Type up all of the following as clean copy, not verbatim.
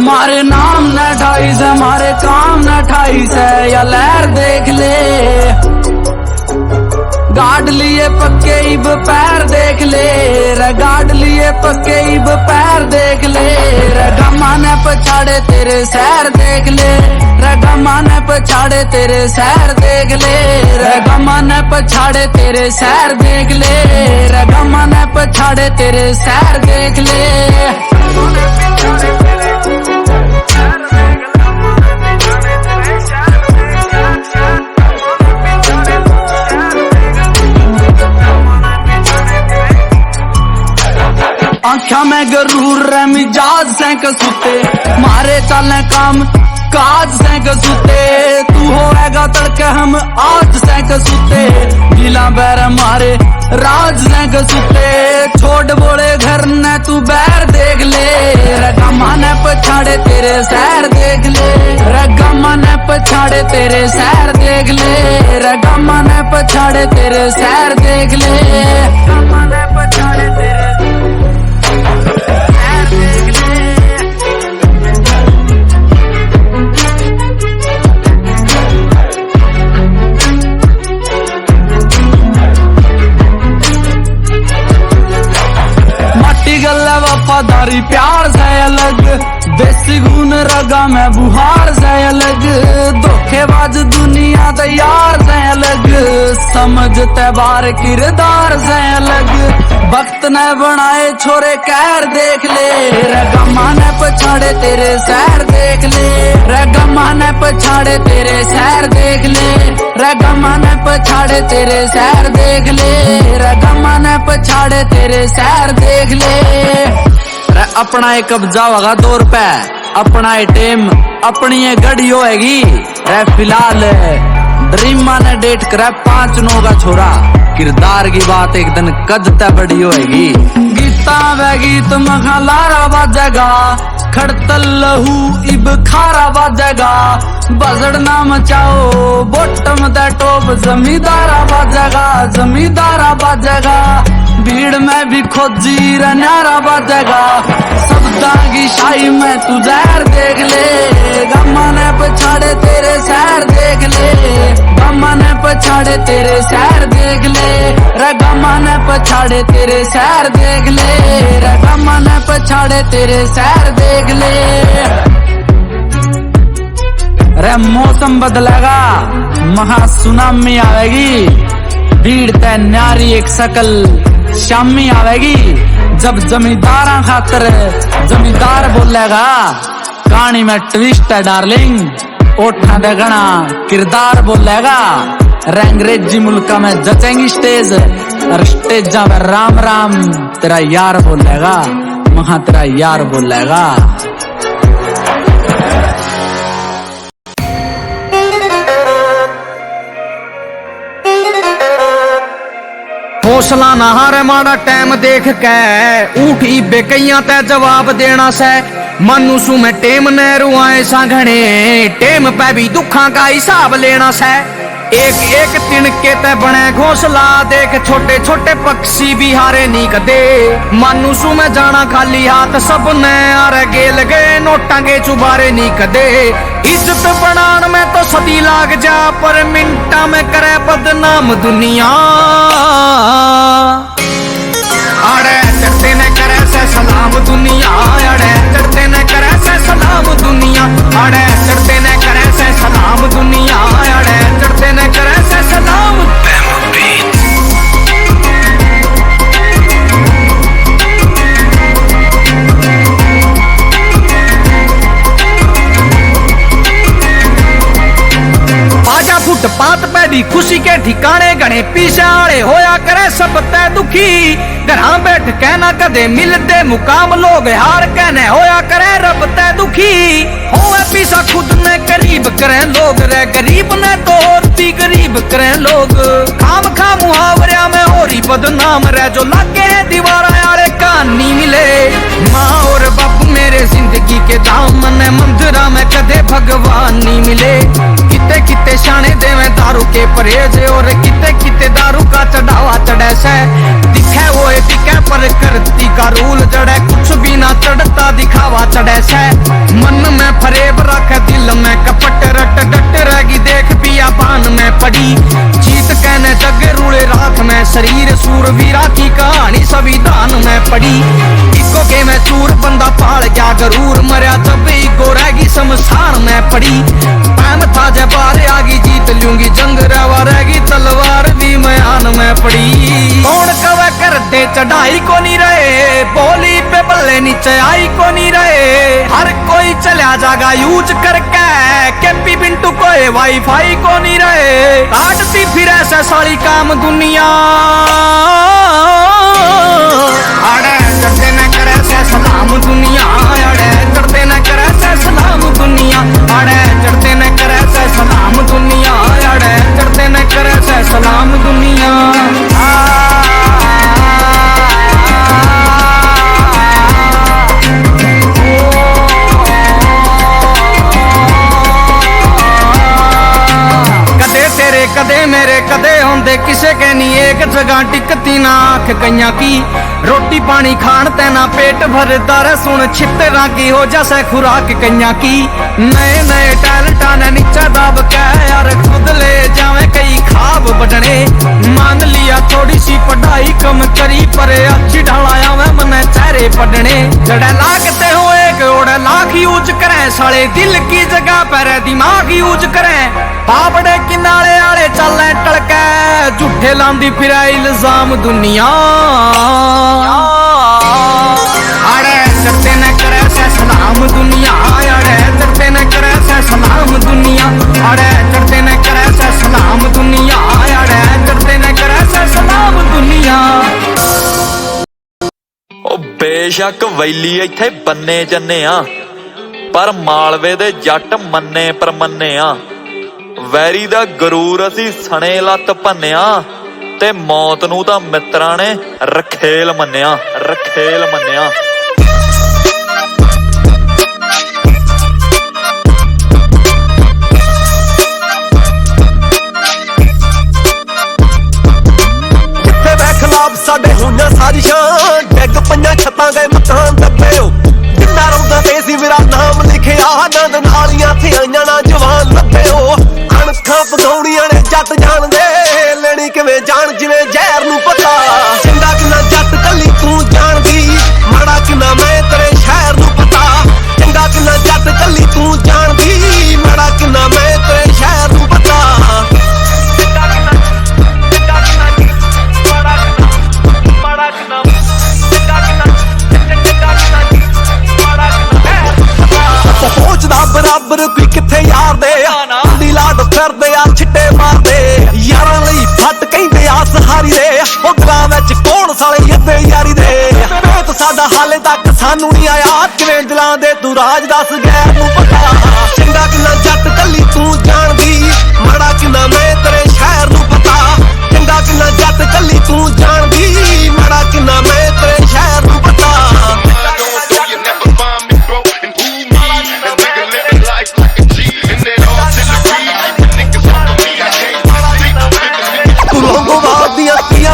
मारे नाम न ठाई से मारे काम न ठाई से या लहर देख ले गाड़ लिए पक्के इब पैर देख ले रे गाड़ लिए पक्के इब पैर देख ले रे गमा ने पछाड़े तेरे सैर देख ले रे गमा ने पछाड़े तेरे सैर देख ले रे गमा ने पछाड़े तेरे सैर देख ले रे गमा ने पछाड़े तेरे सैर देख ले। आँखा में गरूर रे मिजाज से कसुते मारे चलने काम काज से कसुते तू होएगा तड़के हम आज से कसुते गिला बैर मारे राज से कसुते छोड़ बोले घर ने तू बैर देख ले रगमा ने पछाड़े तेरे सैर देख ले रगमा ने पछाड़े तेरे सैर देख ले रगमा ने पछाड़े तेरे सैर देख ले रगमा ने पछाड़े तेरे वफादारी प्यार से अलग देसी गुण रगा में बुहार से अलग धोखेबाज दुनिया तैयार से अलग समझते बार किरदार से अलग वक्त ने बनाए छोरे कैर देख ले रगमा ने पछाड़े तेरे सैर देख ले रगमा ने पछाड़े तेरे सैर देख ले रगमा ने पछाड़े तेरे सैर देख ले रगमा ने पछाड़े तेरे सैर देख ले। अपना एक कब्जा होगा 2 रुपए अपना टेम अपनी ये गड़ी होएगी रे फिलहाल ड्रीमा ने डेट करे 5 9 का छोरा किरदार की बात एक दिन कद तय बड़ी होएगी गीता वे गीत मखा लारा बाजेगा खड़तल लहू इब खारा बाजेगा बजड़ ना मचाओ बॉटम द टॉप जमींदारा बाजेगा जमींदारा बाजेगा भीड़ में भी खोजी रनारा बाजेगा सबदा की शाही में तू जहर देख ले गमा ने पछाड़े तेरे सैर देख ले गमा ने पछाड़े तेरे सैर देख ले रे गमा ने पछाड़े तेरे सैर देख ले रे गमा ने पछाड़े तेरे सैर देख ले। रे मौसम बदलेगा महा सुनामी आवेगी भीड़ तय न्यारी एक सकल शामी आवेगी जब जमींदार खातर जमींदार बोलेगा कहानी में ट्विस्ट है डार्लिंग ओठा दगना किरदार बोलेगा अंग्रेजी मुल्का में जचेंगी स्टेज और स्टेज पर राम राम तेरा यार बोलेगा वहां तेरा यार बोलेगा। हौसला ना हारे माड़ा टाइम देख के उठी बेकैया ते जवाब देना से मानू सू में टेम नहरू आए सांघने टेम पे भी दुखा का हिसाब लेना से एक एक तिनके ते बने घोंसला देख छोटे छोटे पक्षी भी हारे नी कदे मानू सू में जाना खाली हाथ सब ने आरे गेल गए नोटा के चुबारे नी कदे इज्जत बनान में तो सदी लाग जा पर मिनटा में करे बदनाम दुनिया अड़े चढ़ते न करे से सलाम दुनिया अड़े चढ़ते न करे से सलाम दुनिया अड़े चढ़ते न करे से सलाम दुनिया अड़े चढ़ते न करे से सलाम। आजा फुटपाथ पे भी खुशी के ठिकाने गणे पीछे आड़े होया करे सब तय दुखी घर बैठ कहना कदे मिलते मुकाम लोग हार कहने होया करे रब तय दुखी होए पीछा खुद ने करीब करें लोग रे गरीब ने तो और भी गरीब करें लोग खाम खा मुहावरिया में होरी बदनाम रह जो लागे है दीवारा यारे कहानी मिले माँ और बाप मेरे जिंदगी के दामन मंदिरा में कदे भगवान नहीं मिले किते किते शाने देवे दारू के परहेज और किते किते दारू का चढ़ावा चढ़े से है वो टिके पर करती का रूल जड़े कुछ भी ना चढ़ता दिखावा चढ़े से मन में फरेब रखे दिल में कपट रट डट रहेगी देख पिया बान में पड़ी जीत कहने जगे रूड़े रात में शरीर सूरवीरा की कहानी संविधान में पड़ी इको के में चूर बंदा पाल गया गरूर मरिया जब इको रहेगी शमशान में पड़ी पैम था जब बार आगी जीत लूंगी जंग रवा रहेगी तलवार भी मैदान में पड़ी कौन कवे करते चढ़ाई को नहीं रहे बोली पे बल्ले नीचे आई को नहीं रहे हर कोई चला जागा यूज करके केपी पिंटू को वाईफाई को नहीं रहे काटती फिर ऐसे सारी काम दुनिया अड़े चढ़ते न करे से सलाम दुनिया अड़े चढ़ते न करे से सलाम दुनिया अड़े चढ़ते न करे से सलाम दुनिया अड़े चढ़ते न करे से सलाम दुनिया कदे मेरे कदे होंदे किसे के नहीं एक जगह टिकती ना आंख कईया की रोटी पानी खान ते ना पेट भरदा रे सुन छितरा की हो जैसे खुराक कईया की नए नए टैलेंटा ने नीचे दब के यार खुद ले जावे कई खाब बढ़ने मान लिया थोड़ी सी पढ़ाई कम करी पर अच्छी ढालाया मैं मने चेहरे पढ़ने जड़े लागते हो एक ओड़े लाख यूज करें साले दिल की जगह पर दिमाग यूज करें पापड़े किनारे आले चले टड़के झूठे लांदी फिर इल्जाम दुनिया अड़े चढ़ते न करे से सलाम दुनिया अड़े चढ़ते न करे से सलाम दुनिया अड़े चढ़ते न करे से सलाम दुनिया अड़े चढ़ते न करे से सलाम दुनिया ओ बेशक वैली इत्थे बन्ने जन्ने आ पर मालवे दे जट मन्ने परमन्ने आ वैरी दा गरूर असी सने लत भन्निया ते मौत नूं तां मित्रां ने रखेल मन्निया रखेल मन्निया जिथे वै खिलाफ साडे होइयां साजिशां डिग पईयां छत्तां गए मकान दब्बे जिन्ना रौंदा ते सी मेरा नाम लिखिया नंद नालियां थे आईयां ना जवान लब्बे अणखां पकाउणियां ने जट जाणदे लेनी किवें जाण जिवें जहर नूं पता चंगा किन्ना जट कल्ली तू जाणदी माड़ा किन्ना मैं तेरे शहर नूं पता चंगा किन्ना जट कल्ली तू जाणदी माड़ा किन्ना मैं तेरे शहर नूं पता पहुंचदा बराबर कोई किथे यार दे दी लाड फिरदे आ छिट्टे मारदे यारां लई फट कहंदे आ सहारी दे ओ गलां विच कौन साले अद्धे यारी दे पेत साडा हाले तक सानू नहीं आया किवें दिलां दे तू राज दस गैर नूं पता चंगा किन्ना जट कल्ली तू जाणदी माड़ा किन्ना मैं तेरे शहर नूं पता चंगा किन्ना जट कल्ली तू जाणदी माड़ा किन्ना मैं तेरे शहर नूं पता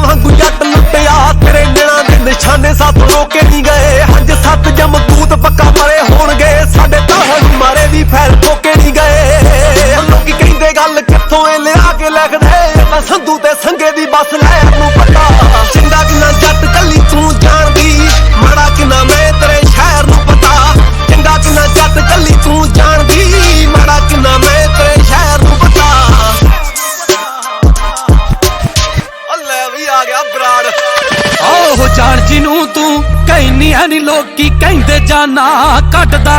वांगू जट लुटिया तेरे दिना दे निशाने साथ रोके नहीं गए हंज सत जमदूत पक्का मरे होणगे साडे ताहन मारे भी फैल ठोके नहीं गए लोकी कहंदे गल कित्थों ए लिया के लिखदे संधू ते संगे दी बस लै नूं पता चंगा किन्ना जट कल्ली तू जाणदी माड़ा किन्ना मैं तेरे शहर नूं पता चंगा किन्ना जट कल्ली तू जाणदी माड़ा किन्ना मैं तेरे शहर नूं पता ओह जान जिनू तू कहनिया नी लोकी कहंदे जाना कटदा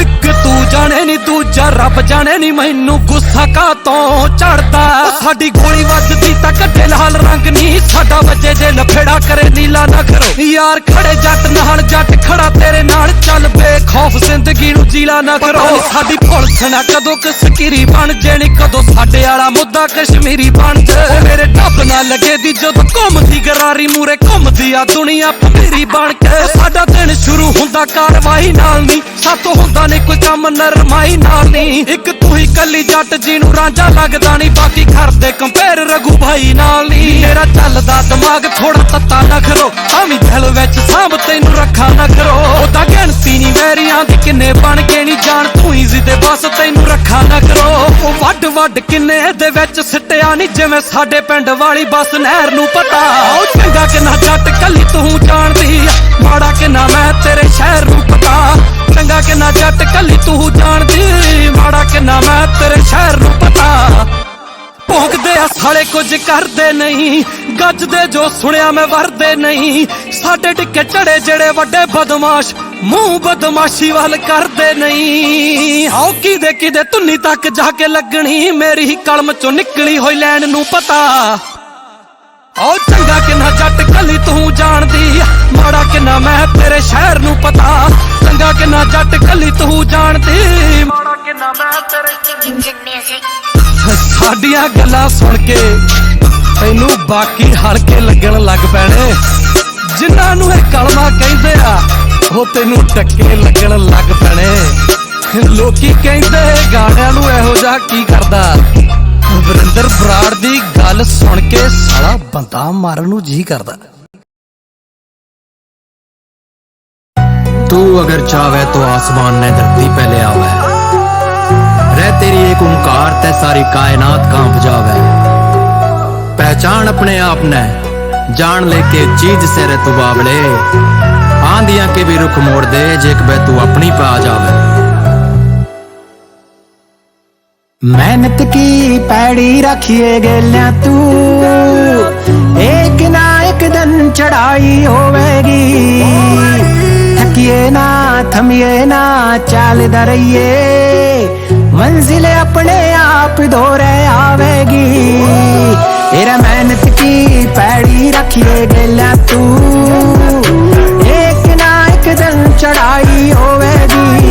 एक तू जाने नी दूजा रब जाने नी मैनू गुस्सा कातों चढ़दा साडी गोली वजदी तां कड्डे लाल रंग नी साडा वजे जे लफेड़ा करे नीला ना करो यार खड़े जट नाल जट खड़ा तेरे नाल चल बेखौफ जिंदगी नू जीला ना करो साडी पुलिस ना कदों कसकीरी बन जेनी कदों साडे वाला मुद्दा कश्मीरी बन जे मेरे टप ना लगे दी जदों घुमदी गरारी मूरे घुमदी आ दुनिया मेरी बन के साडा दिन शुरू हुंदा कारवाई नाल नी सातों हुंदा ने कोई काम नरमाई नाल नी एक तू ही कल्ली जट जी नू रांझा लगदा नी बाकी करदे कंपेयर रघु भाई नाल नी तेरा चलदा दिमाग थोड़ा तत्ता ना करो आवी दिल विच सांभ तैनू रखा ना करो ओदा गिणती नी वैरियां दी किन्ने बन के नी जान तू ही जिदे बस तैनू रखा ना करो ओ वड वड किन्ने दे विच सिटिया नी जिवें साडे पिंड वाली बस नहर नू पता ओ चंगा किन्ना जट कली तू जानदी माड़ा किन्ना मैं तेरे शहर नू पता चंगा किन्ना जट कली तू जानदी माड़ा किन्ना मैं तेरे शहर नू पता भोगदे आ साले कुछ करदे नहीं गजदे जो सुनिया मैं वरदे नहीं साडे टिक्के चढ़े जेड़े वड्डे बदमाश मुंह बदमाशी वाल करदे नहीं आओ किदे तुन्नी तक जाके लगनी मेरी ही कलम चो निकली होई लैन नू पता आओ चंगा किन्ना जट कली तू जानदी माड़ा किन्ना मैं तेरे शहर नू पता चंगा किन्ना जट कली तू जानदी माड़ा किन्ना मैं तेरे साडियां गल्लां सुन के तैनू बाकी हलके लगन लग पैणे जिन्हां नू इह कलमा कहंदे आ ओ तैनू टक्के लगन लग पैणे लोकी कहंदे गाणिਆਂ नू इहो जिहा की करदा वरिंदर बराड़ दी गल सुन के साला बंदा मारन नू जी करदा तू अगर चाहे तो आसमान ने धरती पे ले आवे रह तेरी एक ओंकार ते सारी कायनात कांप जावे पहचान अपने आप ने जान लेके चीज से रे तू बावले आंधियां के भी रुख मोड़ दे जेक बे तू अपनी पे आ जावे मेहनत की पैड़ी रखिए गेल्या तू एक ना एक दिन चढ़ाई होवेगी थकिए ना थमिए ना चलदा रहिए मंजिल अपने आप दौरे आवेगी तेरा मेहनत की